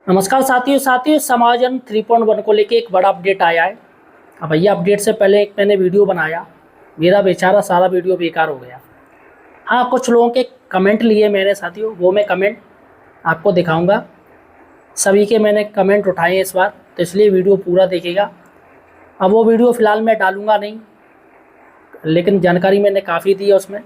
नमस्कार साथियों समाजन 3.1 को लेके एक बड़ा अपडेट आया है। अब भैया अपडेट से पहले एक मैंने वीडियो बनाया, मेरा बेचारा सारा वीडियो बेकार हो गया। हाँ, कुछ लोगों के कमेंट लिए मैंने साथियों, वो मैं कमेंट आपको दिखाऊंगा। सभी के मैंने कमेंट उठाए हैं इस बार, तो इसलिए वीडियो पूरा देखिएगा। अब वो वीडियो फ़िलहाल मैं डालूँगा नहीं, लेकिन जानकारी मैंने काफ़ी दी है उसमें।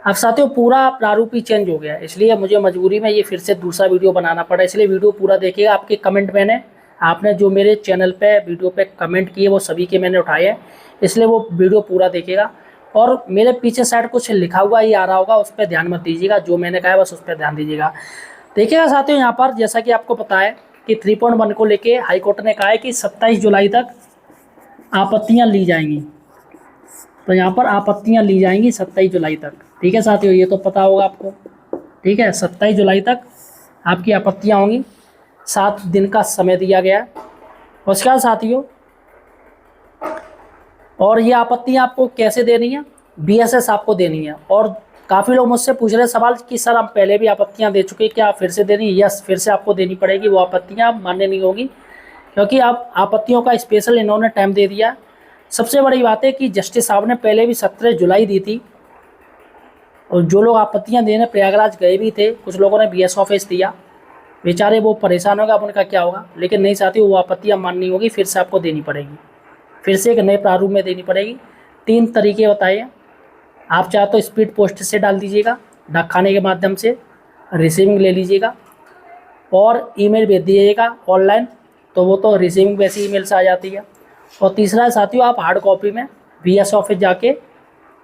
अब साथियों पूरा प्रारूप ही चेंज हो गया, इसलिए मुझे मजबूरी में ये फिर से दूसरा वीडियो बनाना पड़ा। इसलिए वीडियो पूरा देखिएगा। आपके कमेंट आपने जो मेरे चैनल पे वीडियो पे कमेंट किए वो सभी के मैंने उठाए हैं, इसलिए वो वीडियो पूरा देखिएगा। और मेरे पीछे साइड कुछ लिखा हुआ ही आ रहा होगा, उस पर ध्यान मत दीजिएगा। जो मैंने कहा है बस उस पर ध्यान दीजिएगा। देखिएगा साथियों, यहाँ पर जैसा कि आपको पता है कि 3.1 को लेके हाईकोर्ट ने कहा है कि 27 जुलाई तक आपत्तियाँ ली जाएंगी। तो यहाँ पर आपत्तियाँ ली जाएंगी 27 जुलाई तक। ठीक है साथियों, ये तो पता होगा आपको। ठीक है, 27 जुलाई तक आपकी आपत्तियाँ होंगी। 7 दिन का समय दिया गया है। उसके बाद साथियों, और ये आपत्तियाँ आपको कैसे देनी है? बीएसएस आपको देनी है। और काफ़ी लोग मुझसे पूछ रहे सवाल कि सर हम पहले भी आपत्तियाँ दे चुके, क्या फिर से देनी? यस, फिर से आपको देनी पड़ेगी। वो आपत्तियाँ मान्य नहीं होगी, क्योंकि अब आपत्तियों का स्पेशल इन्होंने टाइम दे दिया। सबसे बड़ी बात है कि जस्टिस साहब ने पहले भी 17 जुलाई दी थी, और जो लोग आपत्तियां देने प्रयागराज गए भी थे, कुछ लोगों ने बीएस ऑफिस दिया, बेचारे वो परेशान होगा, अब उनका क्या होगा। लेकिन नहीं साथियों, वो आपत्तियां माननी होगी, फिर से आपको देनी पड़ेगी, फिर से एक नए प्रारूप में देनी पड़ेगी। 3 तरीके बताए हैं। आप चाहे तो स्पीड पोस्ट से डाल दीजिएगा, डाक खाने के माध्यम से रिसीविंग ले लीजिएगा, और ईमेल भेज दीजिएगा ऑनलाइन, तो वो तो रिसीविंग वैसी ईमेल से आ जाती है। और तीसरा है साथियों, आप हार्ड कॉपी में बीएस ऑफिस जाके,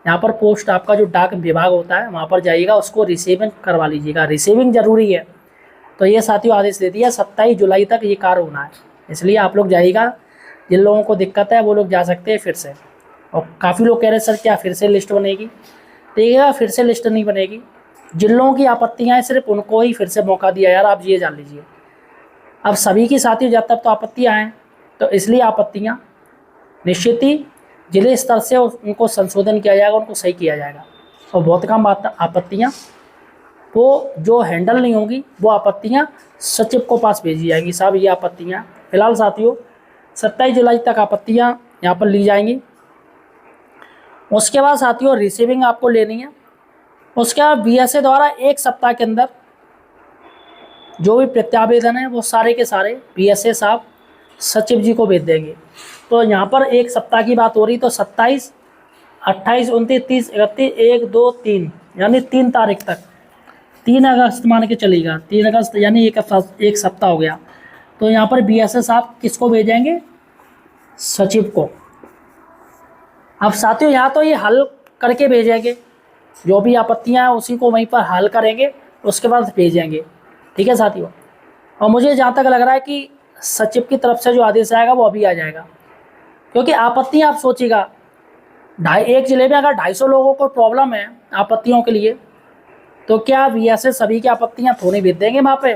यहाँ पर पोस्ट आपका जो डाक विभाग होता है वहाँ पर जाइएगा, उसको रिसीविंग करवा लीजिएगा। रिसीविंग जरूरी है। तो ये साथियों आदेश दे दिया 27 जुलाई तक ये कार्य होना है, इसलिए आप लोग जाइएगा। जिन लोगों को दिक्कत है वो लोग जा सकते हैं फिर से। और काफ़ी लोग कह रहे हैं सर क्या फिर से लिस्ट बनेगी? देखिएगा, फिर से लिस्ट नहीं बनेगी। जिन लोगों की आपत्तियाँ हैं सिर्फ उनको ही फिर से मौका दिया यार, आप ये जान लीजिए। अब सभी की साथियों जब तक तो आपत्तियाँ हैं, तो इसलिए आपत्तियाँ निश्चित ही जिले स्तर से उनको संशोधन किया जाएगा, उनको सही किया जाएगा। और बहुत कम आपत्तियाँ वो जो हैंडल नहीं होंगी, वो आपत्तियाँ सचिव को पास भेजी जाएंगी। साहब ये आपत्तियाँ फिलहाल साथियों 27 जुलाई तक आपत्तियाँ यहाँ पर ली जाएंगी। उसके बाद साथियों रिसीविंग आपको लेनी है। उसके बाद बीएसए द्वारा 1 सप्ताह के अंदर जो भी प्रत्यावेदन है वो सारे के सारे बीएसए साहब सचिव जी को भेज देंगे। तो यहाँ पर 1 सप्ताह की बात हो रही, तो 27, 28, 29, 30, 31, 1, 2, 3 यानी 3 तारीख तक, 3 अगस्त मान के चलेगा। 3 अगस्त यानी एक सप्ताह हो गया। तो यहाँ पर बीएसए साहब किसको भेजेंगे? सचिव को। अब साथियों यहाँ तो ये हल करके भेजेंगे, जो भी आपत्तियाँ हैं उसी को वहीं पर हल करेंगे, उसके बाद भेजेंगे। ठीक है साथियों। और मुझे जहाँ तक लग रहा है कि सचिव की तरफ से जो आदेश आएगा वो अभी आ जाएगा, क्योंकि आपत्तियाँ आप सोचिएगा, एक जिले में अगर 250 लोगों को प्रॉब्लम है आपत्तियों के लिए, तो क्या बीएसए सभी की आपत्तियाँ थोड़ी भेज देंगे वहाँ पे?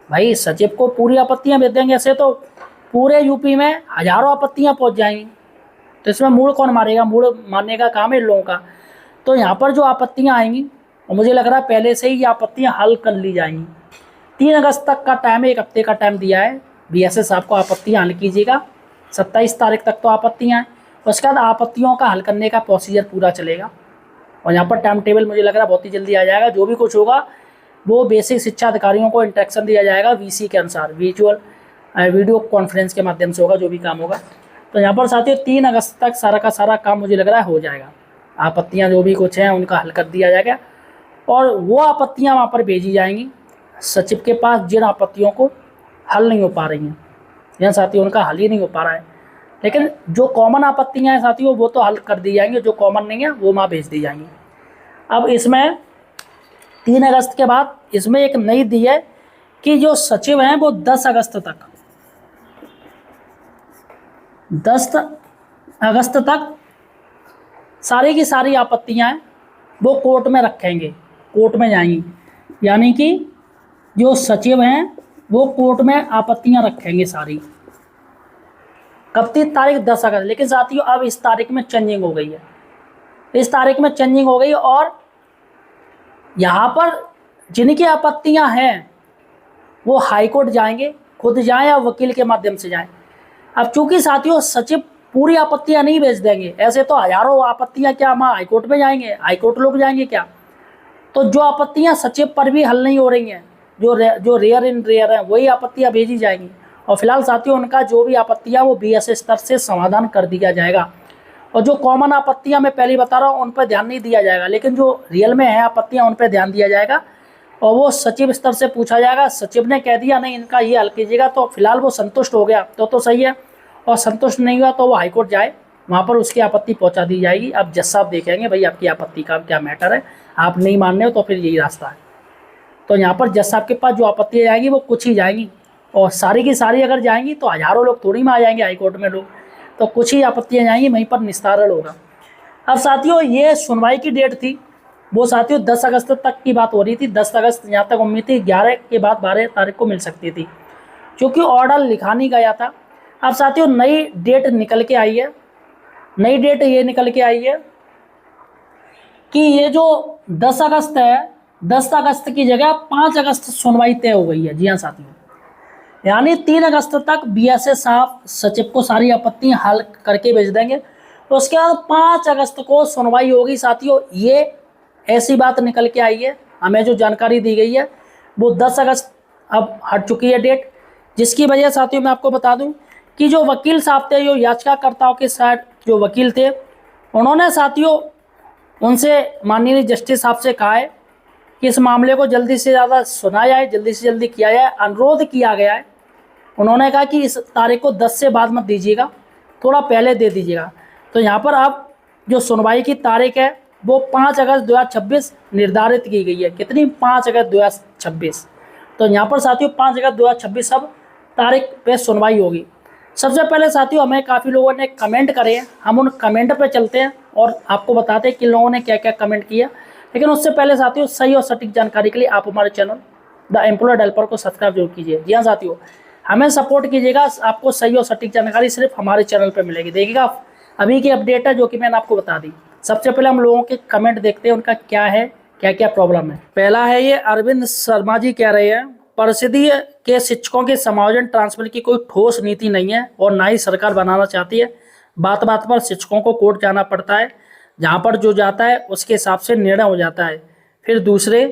भाई सचिव को पूरी आपत्तियाँ भेज देंगे, ऐसे तो पूरे यूपी में हजारों आपत्तियाँ पहुँच जाएंगी। तो इसमें मूड कौन मारेगा? मूड मारने का काम है इन लोगों का। तो यहाँ पर जो आपत्तियाँ आएंगी, और मुझे लग रहा है पहले से ही ये आपत्तियाँ हल कर ली जाएंगी। 3 अगस्त तक का टाइम है, 1 हफ्ते का टाइम दिया है बीएसए साहब को, आपत्तियाँ हल कीजिएगा। 27 तारीख तक तो आपत्तियाँ हैं, उसके बाद आपत्तियों का हल करने का प्रोसीजर पूरा चलेगा। और यहाँ पर टाइम टेबल मुझे लग रहा है बहुत ही जल्दी आ जाएगा। जो भी कुछ होगा वो बेसिक शिक्षा अधिकारियों को इंस्ट्रक्शन दिया जाएगा वीसी के अनुसार, वीडियो कॉन्फ्रेंस के माध्यम से होगा जो भी काम होगा। तो यहाँ पर साथियों 3 अगस्त तक सारा का सारा काम मुझे लग रहा है हो जाएगा। आपत्तियाँ जो भी कुछ हैं उनका हल कर दिया जाएगा, और वो आपत्तियाँ वहाँ पर भेजी जाएंगी सचिव के पास जिन आपत्तियों को हल नहीं हो पा रही हैं, या साथियों उनका हल ही नहीं हो पा रहा है। लेकिन जो कॉमन आपत्तियाँ हैं साथियों वो तो हल कर दी जाएंगी, जो कॉमन नहीं है वो वहाँ भेज दी जाएंगी। अब इसमें 3 अगस्त के बाद इसमें एक नई दी है कि जो सचिव हैं वो 10 अगस्त तक सारी की सारी आपत्तियाँ हैं वो कोर्ट में रखेंगे, कोर्ट में जाएंगी। यानी कि जो सचिव हैं वो कोर्ट में आपत्तियाँ रखेंगे सारी। कब थी तारीख? 10 अगस्त। लेकिन साथियों अब इस तारीख में चेंजिंग हो गई है, इस तारीख में चेंजिंग हो गई। और यहाँ पर जिनकी आपत्तियाँ हैं वो हाई कोर्ट जाएंगे, खुद जाएं या वकील के माध्यम से जाएं। अब चूंकि साथियों सचिव पूरी आपत्तियां नहीं भेज देंगे, ऐसे तो हजारों आपत्तियां क्या हम हाई कोर्ट में जाएंगे, हाई कोर्ट लोग जाएंगे क्या। तो जो आपत्तियां सचिव पर भी हल नहीं हो रही हैं, जो रेयर इन रेयर हैं, वही आपत्तियां भेजी जाएंगी। और फिलहाल साथियों उनका जो भी आपत्तियां वो बीएसए स्तर से समाधान कर दिया जाएगा। और जो कॉमन आपत्तियां मैं पहले बता रहा हूँ उन पर ध्यान नहीं दिया जाएगा, लेकिन जो रियल में है आपत्तियां उन पर ध्यान दिया जाएगा और वो सचिव स्तर से पूछा जाएगा। सचिव ने कह दिया नहीं इनका ये हल कीजिएगा, तो फिलहाल वो संतुष्ट हो गया तो सही है, और संतुष्ट नहीं हुआ तो वो हाईकोर्ट जाए, वहाँ पर उसकी आपत्ति पहुँचा दी जाएगी। अब जज साहब देखेंगे भाई आपकी आपत्ति का क्या मैटर है, आप नहीं मान रहे हो तो फिर यही रास्ता है। तो यहाँ पर जज साहब के पास जो आपत्तियाँ जाएंगी वो कुछ ही जाएंगी, और सारी की सारी अगर जाएंगी तो हजारों लोग थोड़ी में आ जाएंगे हाईकोर्ट में लोग, तो कुछ ही आपत्तियाँ जाएंगी, वहीं पर निस्तारण होगा। अब साथियों ये सुनवाई की डेट थी वो साथियों 10 अगस्त तक की बात हो रही थी। 10 अगस्त यहाँ तक उम्मीद थी, 11 के बाद 12 तारीख को मिल सकती थी, क्योंकि ऑर्डर लिखा नहीं गया था। अब साथियों नई डेट निकल के आई है। नई डेट ये निकल के आई है कि ये जो 10 अगस्त है, 10 अगस्त की जगह 5 अगस्त सुनवाई तय हो गई है। जी हाँ साथियों, यानी 3 अगस्त तक बीएसए साहब सचिव को सारी आपत्तियां हल करके भेज देंगे, तो उसके बाद 5 अगस्त को सुनवाई होगी। साथियों ये ऐसी बात निकल के आई है, हमें जो जानकारी दी गई है वो 10 अगस्त अब हट चुकी है डेट, जिसकी वजह साथियों मैं आपको बता दूं कि जो वकील साहब थे, जो याचिकाकर्ताओं के साथ जो वकील थे, उन्होंने साथियों उनसे माननीय जस्टिस साहब से कहा है कि इस मामले को जल्दी से ज़्यादा सुना जाए, जल्दी से जल्दी किया जाए, अनुरोध किया गया है। उन्होंने कहा कि इस तारीख को 10 से बाद मत दीजिएगा, थोड़ा पहले दे दीजिएगा। तो यहाँ पर अब जो सुनवाई की तारीख है वो 5 अगस्त 2026 निर्धारित की गई है। कितनी? 5 अगस्त 2026। तो यहाँ पर साथियों 5 अगस्त 2026 अब तारीख पे सुनवाई होगी। सबसे पहले साथियों हमें काफ़ी लोगों ने कमेंट करे हैं, हम उन कमेंट पे चलते हैं और आपको बताते हैं कि लोगों ने क्या क्या कमेंट किया। लेकिन उससे पहले साथियों सही और सटीक जानकारी के लिए आप हमारे चैनल द एम्प्लॉयड हेल्पर को सब्सक्राइब जरूर कीजिए। जी हाँ साथियों, हमें सपोर्ट कीजिएगा, आपको सही और सटीक जानकारी सिर्फ हमारे चैनल पर मिलेगी। देखिएगा अभी की अपडेट है जो कि मैंने आपको बता दी। सबसे पहले हम लोगों के कमेंट देखते हैं, उनका क्या है, क्या क्या प्रॉब्लम है। पहला है ये अरविंद शर्मा जी कह रहे हैं, परिषदीय के शिक्षकों के समायोजन ट्रांसफर की कोई ठोस नीति नहीं है और ना ही सरकार बनाना चाहती है। बात बात पर शिक्षकों को कोर्ट जाना पड़ता है, जहाँ पर जो जाता है उसके हिसाब से निर्णय हो जाता है, फिर दूसरे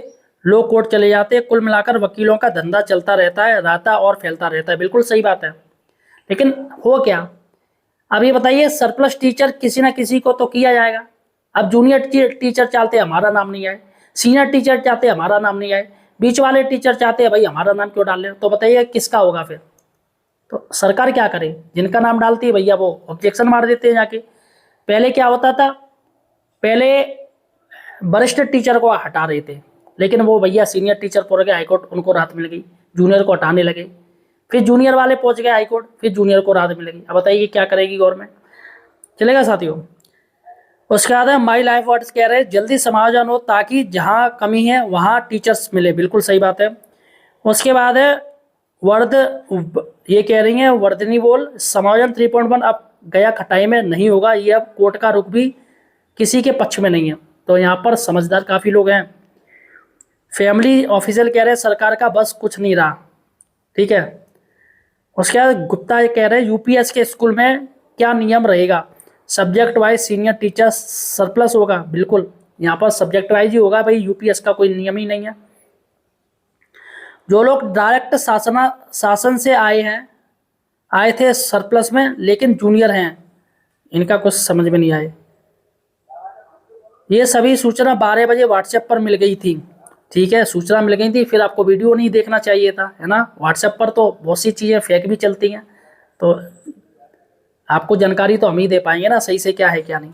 लोग कोर्ट चले जाते हैं। कुल मिलाकर वकीलों का धंधा चलता रहता और फैलता रहता है। बिल्कुल सही बात है, लेकिन हो क्या? अब ये बताइए, सरप्लस टीचर किसी ना किसी को तो किया जाएगा। अब जूनियर टीचर चाहते हैं हमारा नाम नहीं आए, सीनियर टीचर चाहते हैं हमारा नाम नहीं आए, बीच वाले टीचर चाहते हैं भाई हमारा नाम क्यों डाल रहे हैं, तो बताइए किसका होगा फिर? तो सरकार क्या करे? जिनका नाम डालती है भैया वो ऑब्जेक्शन मार देते हैं जाके। पहले क्या होता था, पहले वरिष्ठ टीचर को हटा रहे थे, लेकिन वो भैया सीनियर टीचर पहुंच गए हाईकोर्ट, उनको राहत मिल गई, जूनियर को हटाने लगे। फिर जूनियर वाले पहुंच गए हाईकोर्ट, फिर जूनियर को राहत मिलेगी। अब बताइए क्या करेगी गवर्नमेंट? चलेगा साथियों? उसके बाद माई लाइफ वर्ड्स कह रहे हैं जल्दी समायोजन हो ताकि जहाँ कमी है वहाँ टीचर्स मिले। बिल्कुल सही बात है। उसके बाद है वर्द, ये कह रही हैं वर्दनी बोल, समायोजन 3.1 अब गया खटाई में नहीं होगा, ये अब कोर्ट का रुख भी किसी के पक्ष में नहीं है। तो यहाँ पर समझदार काफ़ी लोग हैं। फैमिली ऑफिशियल कह रहे हैं सरकार का बस कुछ नहीं रहा। ठीक है। उसके बाद गुप्ता कह रहे हैं यूपीएस के स्कूल में क्या नियम रहेगा, subject wise senior teacher surplus होगा। बिल्कुल यहाँ पर सब्जेक्ट वाइज ही होगा भाई, यूपीएस का कोई नियम ही नहीं है। जो लोग डायरेक्ट शासन से आए थे सरप्लस में लेकिन जूनियर हैं, इनका कुछ समझ में नहीं आए। ये सभी सूचना 12 बजे व्हाट्सएप पर मिल गई थी। ठीक है, सूचना मिल गई थी, फिर आपको वीडियो नहीं देखना चाहिए था, है ना। व्हाट्सएप पर तो बहुत सी चीज़ें फेक भी चलती हैं, तो आपको जानकारी तो हम ही दे पाएंगे ना सही से क्या है क्या नहीं।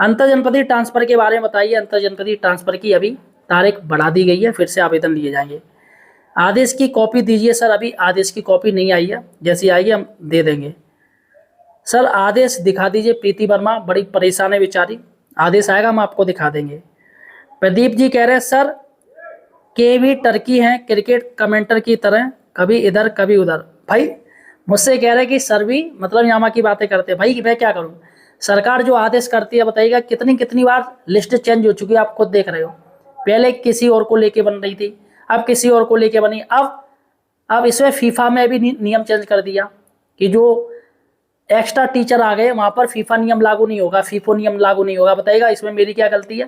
अंतर जनपदीय ट्रांसफ़र के बारे में बताइए। अंतर जनपदीय ट्रांसफ़र की अभी तारीख बढ़ा दी गई है, फिर से आवेदन लिए जाएंगे। आदेश की कॉपी दीजिए सर। अभी आदेश की कॉपी नहीं आई है, जैसी आएगी हम दे देंगे। सर आदेश दिखा दीजिए। प्रीति वर्मा बड़ी परेशान है बेचारी, आदेश आएगा हम आपको दिखा देंगे। प्रदीप जी कह रहे हैं सर के भी टर्की हैं क्रिकेट कमेंटर की तरह, कभी इधर कभी उधर। भाई मुझसे कह रहे हैं कि सर भी मतलब यामा की बातें करते हैं। भाई मैं क्या करूं, सरकार जो आदेश करती है बताइएगा कितनी कितनी बार लिस्ट चेंज हो चुकी है, आप खुद देख रहे हो। पहले किसी और को लेके बन रही थी, अब किसी और को लेके बनी, अब अब इसमें फीफा में भी नियम चेंज कर दिया कि जो एक्स्ट्रा टीचर आ गए वहां पर फीफा नियम लागू नहीं होगा, फीफो नियम लागू नहीं होगा। बताइएगा इसमें मेरी क्या गलती है?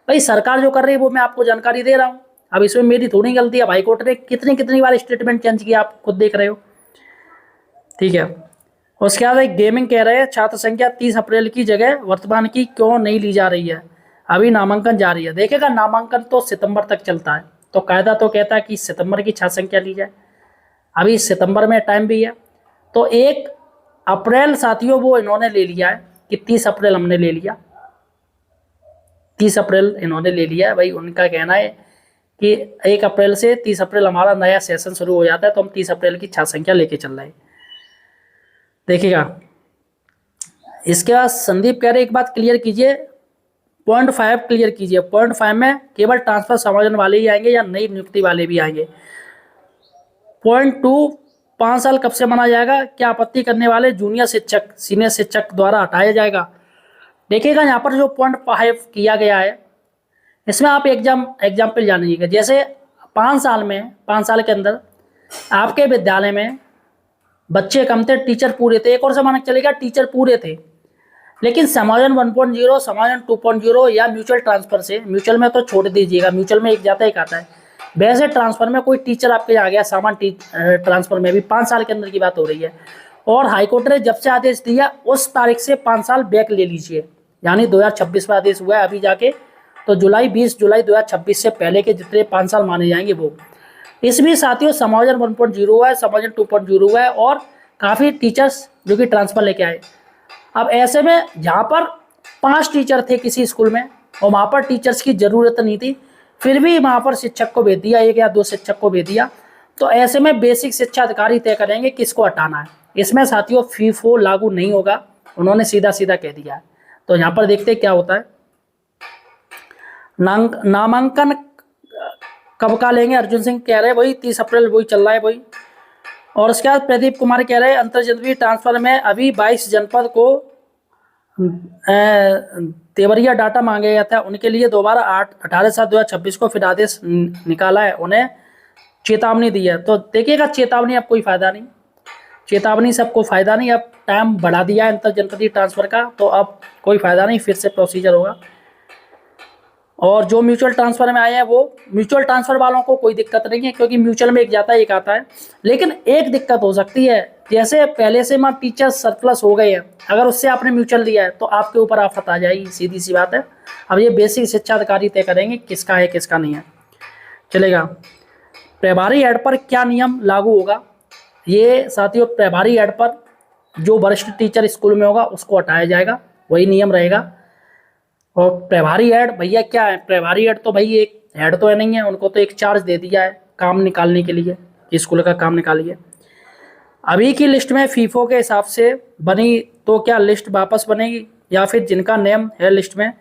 भाई सरकार जो कर रही है वो मैं आपको जानकारी दे रहा हूँ, अब इसमें मेरी थोड़ी गलती है। हाईकोर्ट ने कितनी कितनी बार स्टेटमेंट चेंज किया आप खुद देख रहे हो। ठीक है, उसके बाद एक गेमिंग कह रहे हैं छात्र संख्या 30 अप्रैल की जगह वर्तमान की क्यों नहीं ली जा रही है, अभी नामांकन जारी है। देखेगा नामांकन तो सितंबर तक चलता है, तो कायदा तो कहता है कि सितंबर की छात्र संख्या ली जाए, अभी सितंबर में टाइम भी है। तो 1 अप्रैल साथियों वो इन्होंने ले लिया है कि 30 अप्रैल हमने ले लिया, 30 अप्रैल इन्होंने ले लिया है। भाई उनका कहना है कि 1 अप्रैल से 30 अप्रैल हमारा नया सेशन शुरू हो जाता है, तो हम 30 अप्रैल की छात्र संख्या लेके चल रहे हैं। देखिएगा इसके बाद संदीप कह रहे एक बात क्लियर कीजिए, 0.5 क्लियर कीजिए, 0.5 में केवल ट्रांसफर समायोजन वाले ही आएंगे या नई नियुक्ति वाले भी आएंगे? 0.2 5 साल कब से माना जाएगा? क्या आपत्ति करने वाले जूनियर शिक्षक सीनियर शिक्षक द्वारा हटाया जाएगा? देखिएगा यहाँ पर जो 0.5 किया गया है इसमें आप एग्जाम्पल जानिएगा। जैसे 5 साल के अंदर आपके विद्यालय में बच्चे कम थे, टीचर पूरे थे, एक और से मानक चलेगा टीचर पूरे थे, लेकिन समायोजन 1.0 समायोजन 2.0 या म्यूचुअल ट्रांसफर से, म्यूचुअल में तो छोड़ दीजिएगा, म्यूचुअल में एक जाता एक आता है, वैसे ट्रांसफर में कोई टीचर आपके आ गया सामान्य ट्रांसफर में भी 5 साल के अंदर की बात हो रही है, और हाईकोर्ट ने जब से आदेश दिया उस तारीख से 5 साल बैक ले लीजिए, यानी 2026 में आदेश हुआ है अभी जाके, तो 20 जुलाई 2026 से पहले के जितने 5 साल माने जाएंगे वो। इसमें साथियों समायोजन 1.0 है, समायोजन 2.0 है, और काफ़ी टीचर्स जो कि ट्रांसफर लेके आए। अब ऐसे में जहाँ पर 5 टीचर थे किसी स्कूल में और वहाँ पर टीचर्स की ज़रूरत नहीं थी, फिर भी वहाँ पर शिक्षक को भेज दिया, 1 या 2 शिक्षक को भेज दिया, तो ऐसे में बेसिक शिक्षा अधिकारी तय करेंगे किसको हटाना है। इसमें साथियों फीफो लागू नहीं होगा, उन्होंने सीधा सीधा कह दिया है। तो यहाँ पर देखते क्या होता है। नामांकन कब का लेंगे? अर्जुन सिंह कह रहे हैं वही 30 अप्रैल वही चल रहा है वही। और उसके बाद प्रदीप कुमार कह रहे हैं अंतर जनपदीय ट्रांसफर में अभी 22 जनपद को तेवरिया डाटा मांगे गया था, उनके लिए दोबारा 18/7/2026 को फिर आदेश निकाला है, उन्हें चेतावनी दी है। तो देखिएगा चेतावनी अब कोई फायदा नहीं, चेतावनी से अब कोई फायदा नहीं, अब टाइम बढ़ा दिया है अंतर जनपदीय ट्रांसफर का, तो अब कोई फायदा नहीं, फिर से प्रोसीजर होगा। और जो म्यूचुअल ट्रांसफर में आए हैं वो म्यूचुअल ट्रांसफर वालों को कोई दिक्कत नहीं है, क्योंकि म्यूचुअल में एक जाता है एक आता है। लेकिन एक दिक्कत हो सकती है, जैसे पहले से मान टीचर सरप्लस हो गए हैं, अगर उससे आपने म्यूचुअल दिया है तो आपके ऊपर आफत आ जाएगी, सीधी सी बात है। अब ये बेसिक शिक्षा अधिकारी तय करेंगे किसका है किसका नहीं है। चलेगा प्रभारी हेड पर क्या नियम लागू होगा? ये साथियों प्रभारी हेड पर जो वरिष्ठ टीचर स्कूल में होगा उसको हटाया जाएगा, वही नियम रहेगा। और प्रभारी हेड भैया क्या है? प्रभारी हेड तो भाई एक हेड तो है नहीं है, उनको तो एक चार्ज दे दिया है काम निकालने के लिए, स्कूल का काम निकालिए। अभी की लिस्ट में फीफो के हिसाब से बनी, तो क्या लिस्ट वापस बनेगी, या फिर जिनका नेम है लिस्ट में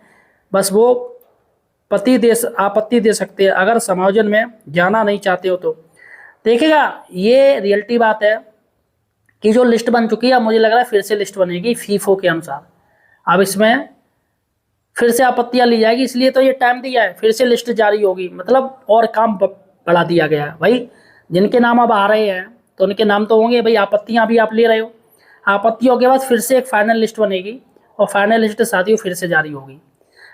बस वो आपत्ति दे सकते हैं अगर समायोजन में जाना नहीं चाहते हो तो? देखिएगा ये रियलिटी बात है कि जो लिस्ट बन चुकी है, मुझे लग रहा है फिर से लिस्ट बनेगी फीफो के अनुसार। अब इसमें फिर से आपत्तियां ली जाएगी, इसलिए तो ये टाइम दिया है, फिर से लिस्ट जारी होगी, मतलब और काम बढ़ा दिया गया है। भाई जिनके नाम अब आ रहे हैं तो उनके नाम तो होंगे, भाई आपत्तियां भी आप ले रहे हो, आपत्तियों के बाद फिर से एक फाइनल लिस्ट बनेगी और फाइनल लिस्ट साथियों फिर से जारी होगी।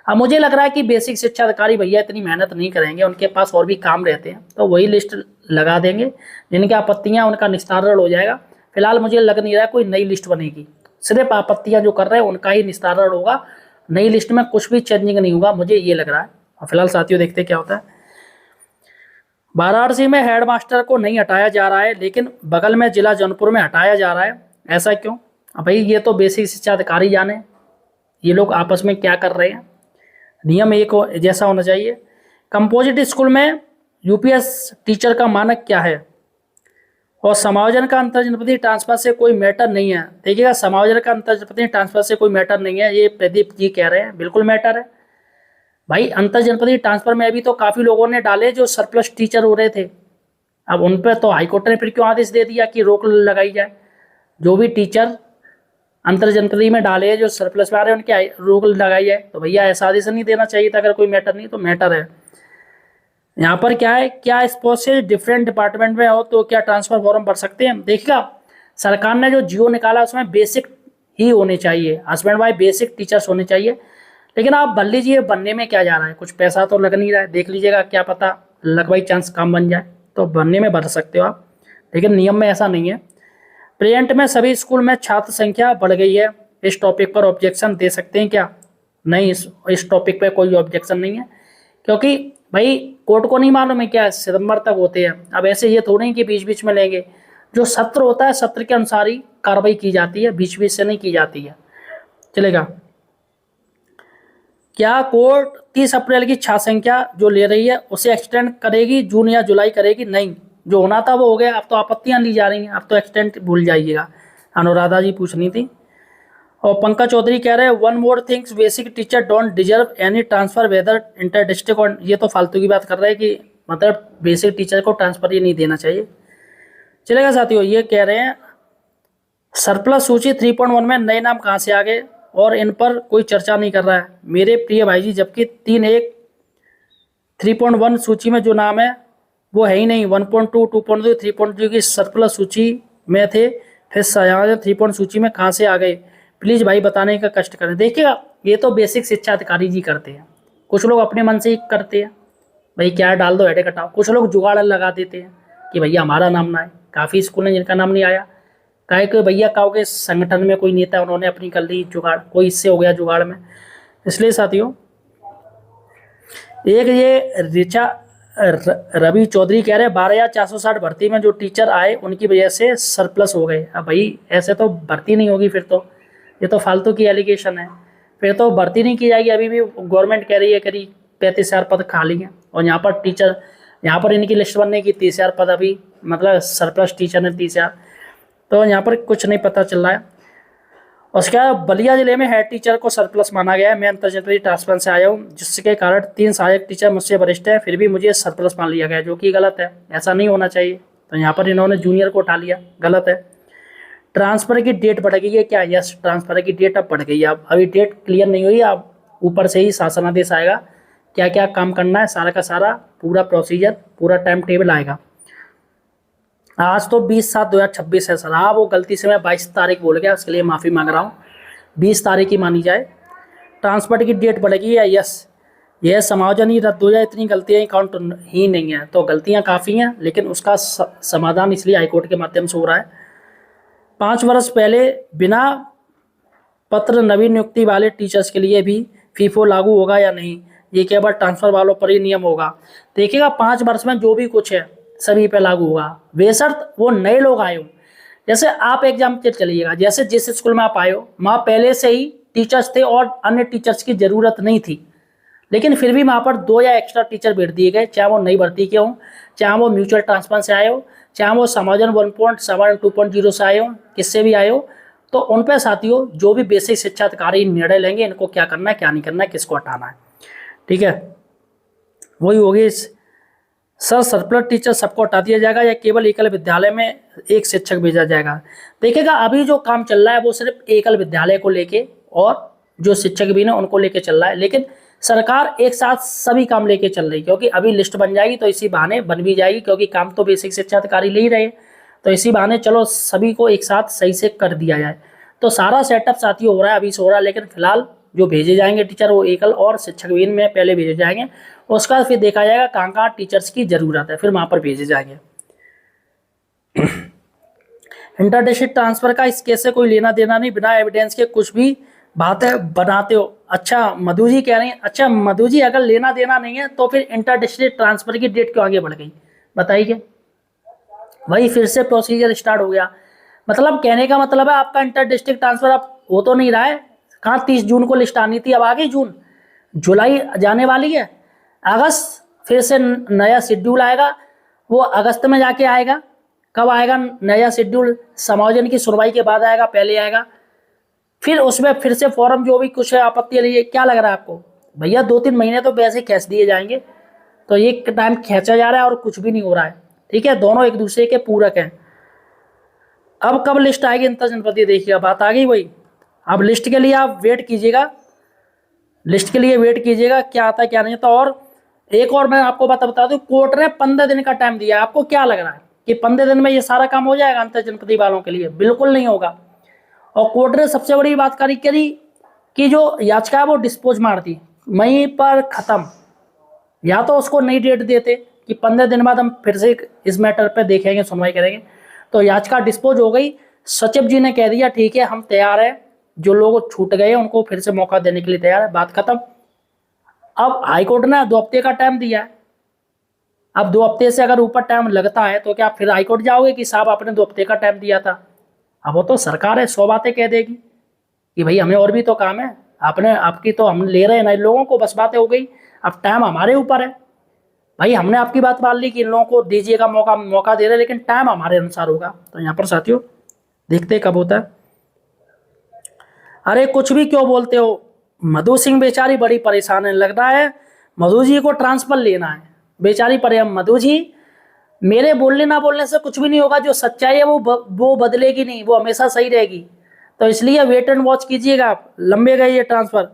अब मुझे लग रहा है कि बेसिक शिक्षा अधिकारी भैया इतनी मेहनत नहीं करेंगे, उनके पास और भी काम रहते हैं, तो वही लिस्ट लगा देंगे, जिनकी आपत्तियाँ उनका निस्तारण हो जाएगा। फिलहाल मुझे लग नहीं रहा कोई नई लिस्ट बनेगी, सिर्फ आपत्तियाँ जो कर रहे हैं उनका ही निस्तारण होगा, नई लिस्ट में कुछ भी चेंजिंग नहीं होगा, मुझे ये लग रहा है। और फिलहाल साथियों देखते क्या होता है। वाराणसी में हेडमास्टर को नहीं हटाया जा रहा है, लेकिन बगल में जिला जौनपुर में हटाया जा रहा है, ऐसा क्यों? अब भाई ये तो बेसिक शिक्षा अधिकारी जाने ये लोग आपस में क्या कर रहे हैं, नियम एक जैसा होना चाहिए। कंपोजिट स्कूल में यूपीएस टीचर का मानक क्या है? और समायोजन का अंतर जनपदीय ट्रांसफर से कोई मैटर नहीं है। देखिएगा समायोजन का अंतर जनपदीय ट्रांसफर से कोई मैटर नहीं है, ये प्रदीप जी कह रहे हैं, बिल्कुल मैटर है भाई। अंतर जनपदीय ट्रांसफर में अभी तो काफ़ी लोगों ने डाले जो सरप्लस टीचर हो रहे थे, अब उन पर तो हाईकोर्ट ने फिर क्यों आदेश दे दिया कि रोक लगाई जाए। जो भी टीचर अंतर जनपदीय में डाले जो सरप्लस में आ रहे हैं उनके रोक लगाई जाए, तो भैया ऐसा आदेश नहीं देना चाहिए था। अगर कोई मैटर नहीं तो मैटर है। यहाँ पर क्या है, क्या स्पोर्ट्स से डिफरेंट डिपार्टमेंट में हो तो क्या ट्रांसफर फॉर्म भर सकते हैं। देखिएगा, सरकार ने जो जियो निकाला उसमें बेसिक ही होने चाहिए, हस्बैंड वाइफ बेसिक टीचर्स होने चाहिए। लेकिन आप भर लीजिए, बनने में क्या जा रहा है, कुछ पैसा तो लग नहीं रहा है, देख लीजिएगा, क्या पता लक बाई चांस काम बन जाए, तो बनने में भर सकते हो आप, लेकिन नियम में ऐसा नहीं है। प्रेजेंट में सभी स्कूल में छात्र संख्या बढ़ गई है, इस टॉपिक पर ऑब्जेक्शन दे सकते हैं क्या। नहीं, इस टॉपिक पे कोई ऑब्जेक्शन नहीं है, क्योंकि भाई कोर्ट को नहीं मालूम है क्या सितंबर तक होते हैं। अब ऐसे ये थोड़ी है कि बीच बीच में लेंगे, जो सत्र होता है सत्र के अनुसार ही कार्रवाई की जाती है, बीच बीच से नहीं की जाती है। चलेगा, क्या कोर्ट 30 अप्रैल की छात्र संख्या जो ले रही है उसे एक्सटेंड करेगी, जून या जुलाई करेगी। नहीं, जो होना था वो हो गया, अब तो आपत्तियां ली जा रही हैं, अब तो एक्सटेंड भूल जाइएगा। अनुराधा जी पूछनी थी। और पंकज चौधरी कह रहे हैं one more things, basic teacher don't deserve any transfer whether inter district. और ये तो फालतू की बात कर रहे हैं कि मतलब बेसिक टीचर को ट्रांसफर ही नहीं देना चाहिए। चलेगा साथियों, ये कह रहे हैं सरप्लस सूची 3.1 में नए नाम कहाँ से आ गए और इन पर कोई चर्चा नहीं कर रहा है मेरे प्रिय भाई जी, जबकि 3.1 सूची में जो नाम है वो है ही नहीं। 1.2, 2.2, 3.2 की सरप्लस सूची में थे, फिर 3 सूची में कहाँ से आ गए, प्लीज़ भाई बताने का कष्ट करें। देखिएगा, ये तो बेसिक शिक्षा अधिकारी जी करते हैं, कुछ लोग अपने मन से ही करते हैं, भाई क्या डाल दो हेडे कटाओ। कुछ लोग जुगाड़ लगा देते हैं कि भैया हमारा नाम ना आए, काफ़ी स्कूल हैं जिनका नाम नहीं आया, काहे कि भैया काओ के संगठन में कोई नेता उन्होंने अपनी कर ली जुगाड़, कोई इससे हो गया जुगाड़ में। इसलिए साथियों, एक ये ऋचा रवि चौधरी कह रहे हैं 12,460 भर्ती में जो टीचर आए उनकी वजह से सरप्लस हो गए। अब भाई ऐसे तो भर्ती नहीं होगी, फिर तो ये तो फालतू की एलिगेशन है, फिर तो भर्ती नहीं की जाएगी। अभी भी गवर्नमेंट कह रही है करीब 35,000 पद खाली हैं, और यहाँ पर टीचर, यहाँ पर इनकी लिस्ट बनने की 30,000 पद अभी, मतलब सरप्लस टीचर ने 30,000, तो यहाँ पर कुछ नहीं पता चल रहा है। उसके बाद बलिया जिले में हेड टीचर को सरप्लस माना गया है। मैं अंतर्जनपदीय ट्रांसफर से आया हूँ, जिसके कारण 3 सहायक टीचर मुझसे वरिष्ठ हैं, फिर भी मुझे सरप्लस मान लिया गया, जो कि गलत है, ऐसा नहीं होना चाहिए। तो यहाँ पर इन्होंने जूनियर को उठा लिया, गलत है। ट्रांसफर की डेट बढ़ गई है क्या, यस ट्रांसफर की डेट अब बढ़ गई है। अब अभी डेट क्लियर नहीं हुई, अब ऊपर से ही शासनादेश आएगा, क्या क्या काम करना है, सारा का सारा पूरा प्रोसीजर, पूरा टाइम टेबल आएगा। आज तो 20/7/2026 है सर। हाँ, वो गलती से मैं 22 तारीख बोल गया, उसके लिए माफ़ी मांग रहा हूँ, 20 तारीख ही मानी जाए। ट्रांसफर की डेट बढ़ेगी या यस, यह समायोजन ही रद्द हो जाए, इतनी गलतियाँ काउंट ही नहीं है। तो गलतियाँ काफ़ी हैं, लेकिन उसका समाधान इसलिए हाईकोर्ट के माध्यम से हो रहा है। 5 वर्ष पहले बिना पत्र नवीन नियुक्ति वाले टीचर्स के लिए भी फीफो लागू होगा या नहीं, ये केवल ट्रांसफर वालों पर ही नियम होगा। देखिएगा, 5 वर्ष में जो भी कुछ है सभी पे लागू होगा, बेशर्त वो नए लोग आए हो। जैसे आप एग्जाम्पल चलिएगा, जैसे जिस स्कूल में आप आए हो वहाँ पहले से ही टीचर्स थे और अन्य टीचर्स की ज़रूरत नहीं थी, लेकिन फिर भी वहाँ पर 2 या एक्स्ट्रा टीचर बैठ दिए गए, चाहे वो नई भर्ती के हों, चाहे वो म्यूचुअल ट्रांसफर से आए हो, चाहे वो समायोजन 1.7 2.0 से आए हो, किससे भी आए हो। तो उन पर साथियों जो भी बेसिक शिक्षा अधिकारी निर्णय लेंगे, इनको क्या करना है क्या नहीं करना है, किसको हटाना है, ठीक है, वही होगी। सर सरप्लस टीचर सबको हटा दिया जाएगा या केवल एकल विद्यालय में एक शिक्षक भेजा जाएगा। देखिएगा, अभी जो काम चल रहा है वो सिर्फ एकल विद्यालय को लेके और जो शिक्षक भी ना उनको लेके चल रहा है, लेकिन सरकार एक साथ सभी काम लेके चल रही है, क्योंकि अभी लिस्ट बन जाएगी तो इसी बहाने बन भी जाएगी, क्योंकि काम तो बेसिक शिक्षा अधिकारी ले ही रहे, तो इसी बहाने चलो सभी को एक साथ सही से कर दिया जाए। तो सारा सेटअप साथियों हो रहा है, अभी से हो रहा है, लेकिन फिलहाल जो भेजे जाएंगे टीचर वो एकल और शिक्षक भी में पहले भेजे जाएंगे, उसका फिर देखा जाएगा कहाँ कहाँ टीचर्स की ज़रूरत है, फिर वहाँ पर भेजे जाएंगे। इंटर डिस्ट्रिक्ट ट्रांसफर का इस केस से कोई लेना देना नहीं, बिना एविडेंस के कुछ भी बातें बनाते हो। अच्छा मधु जी कह रही हैं, अच्छा मधु जी अगर लेना देना नहीं है तो फिर इंटर डिस्ट्रिक्ट ट्रांसफर की डेट क्यों आगे बढ़ गई बताइए। वही फिर से प्रोसीजर स्टार्ट हो गया, मतलब कहने का मतलब है आपका इंटर डिस्ट्रिक्ट ट्रांसफर अब हो तो नहीं रहा है। कहाँ 30 जून को लिस्ट आनी थी, अब आ गई जून, जुलाई जाने वाली है, अगस्त फिर से नया शेड्यूल आएगा, वो अगस्त में जाके आएगा। कब आएगा नया शेड्यूल, समायोजन की सुनवाई के बाद आएगा, पहले आएगा, फिर उसमें फिर से फॉर्म जो भी कुछ है आपत्ति लिए, क्या लग रहा है आपको भैया 2-3 महीने तो वैसे खींच दिए जाएंगे। तो ये टाइम खींचा जा रहा है और कुछ भी नहीं हो रहा है, ठीक है, दोनों एक दूसरे के पूरक हैं। अब कब लिस्ट आएगी इंटर जनपदीय, देखिएगा बात आ गई वही। अब लिस्ट के लिए आप वेट कीजिएगा, लिस्ट के लिए वेट कीजिएगा क्या आता है क्या नहीं आता। और एक और मैं आपको बता दूं, कोर्ट ने 15 दिन का टाइम दिया है। आपको क्या लग रहा है कि 15 दिन में ये सारा काम हो जाएगा अंतर जनपदीय वालों के लिए? बिल्कुल नहीं होगा। और कोर्ट ने सबसे बड़ी बात करी कि जो याचिका है वो डिस्पोज मार दी, वहीं पर खत्म। या तो उसको नई डेट देते कि 15 दिन बाद हम फिर से इस मैटर पे देखेंगे, सुनवाई करेंगे, तो याचिका डिस्पोज हो गई। सचिव जी ने कह दिया ठीक है हम तैयार है, जो लोग छूट गए उनको फिर से मौका देने के लिए तैयार है, बात खत्म। अब हाईकोर्ट ने 2 हफ्ते का टाइम दिया है। अब 2 हफ्ते से अगर ऊपर टाइम लगता है तो क्या फिर हाईकोर्ट जाओगे कि साहब आपने 2 हफ्ते का टाइम दिया था? अब वो तो सरकार है, 100 बातें कह देगी कि भाई हमें और भी तो काम है, आपकी तो हम ले रहे हैं ना इन लोगों को, बस बातें हो गई। अब टाइम हमारे ऊपर है भाई, हमने आपकी बात मान ली कि इन लोगों को दीजिएगा मौका दे रहे हैं, लेकिन टाइम हमारे अनुसार होगा। तो यहाँ पर साथियों देखते कब होता है। अरे कुछ भी क्यों बोलते हो, मधु सिंह बेचारी बड़ी परेशान है, लग रहा है मधु जी को ट्रांसफर लेना है। बेचारी मधु जी, मेरे बोलने ना बोलने से कुछ भी नहीं होगा, जो सच्चाई है वो बदलेगी नहीं, वो हमेशा सही रहेगी। तो इसलिए वेट एंड वॉच कीजिएगा आप, लंबे गए ये ट्रांसफर।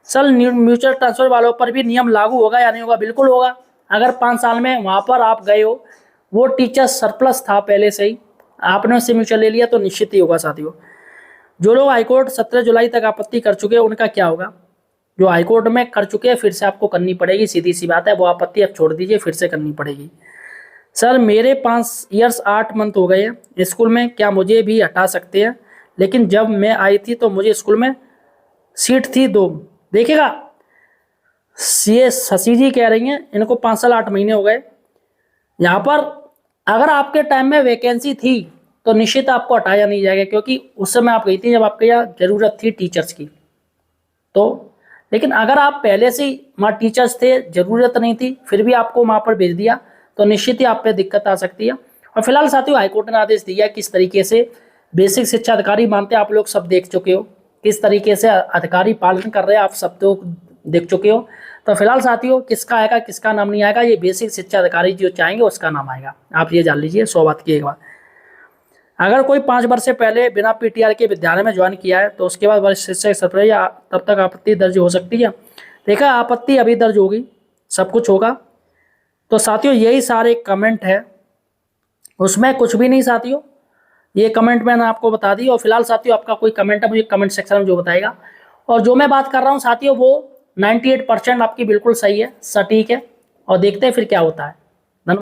सर म्यूचुअल ट्रांसफर वालों पर भी नियम लागू होगा या नहीं होगा? बिल्कुल होगा। अगर 5 साल में वहाँ पर आप गए हो, वो टीचर सरप्लस था पहले से ही, आपने उससे म्यूचुअल ले लिया तो निश्चित ही होगा साथियों। जो लोग हाईकोर्ट 17 जुलाई तक आपत्ति कर चुके हैं उनका क्या होगा? जो हाईकोर्ट में कर चुके हैं फिर से आपको करनी पड़ेगी, सीधी सी बात है। वो आपत्ति अब छोड़ दीजिए, फिर से करनी पड़ेगी। सर मेरे 5 ईयर्स 8 मंथ हो गए हैं स्कूल में, क्या मुझे भी हटा सकते हैं? लेकिन जब मैं आई थी तो मुझे स्कूल में सीट थी 2। देखिएगा, ये शशि जी कह रही हैं इनको 5 साल 8 महीने हो गए। यहाँ पर अगर आपके टाइम में वैकेंसी थी तो निश्चित आपको हटाया नहीं जाएगा, क्योंकि उस समय आप गई थी जब आपके यहाँ जरूरत थी टीचर्स की। तो लेकिन अगर आप पहले से ही वहाँ टीचर्स थे, ज़रूरत नहीं थी, फिर भी आपको वहाँ पर भेज दिया तो निश्चित ही आप पे दिक्कत आ सकती है। और फिलहाल साथियों हाईकोर्ट ने आदेश दिया किस तरीके से बेसिक शिक्षा अधिकारी मानते हैं, आप लोग सब देख चुके हो, किस तरीके से अधिकारी पालन कर रहे हैं आप सब तो देख चुके हो। तो फिलहाल साथियों किसका आएगा किसका नाम नहीं आएगा, ये बेसिक शिक्षा अधिकारी जो चाहेंगे उसका नाम आएगा, आप ये जान लीजिए। 100 बात की एक बात, अगर कोई 5 वर्ष से पहले बिना पीटीआर के विद्यालय में ज्वाइन किया है तो उसके बाद वरिष्ठ शिक्षक सत्र या तब तक आपत्ति दर्ज हो सकती है। देखा, आपत्ति अभी दर्ज होगी, सब कुछ होगा। तो साथियों यही सारे कमेंट है, उसमें कुछ भी नहीं साथियों, ये कमेंट मैंने आपको बता दी। और फिलहाल साथियों आपका कोई कमेंट है मुझे कमेंट सेक्शन में जो बताएगा। और जो मैं बात कर रहा हूँ साथियों वो 98% आपकी बिल्कुल सही है, सटीक है। और देखते हैं फिर क्या होता है।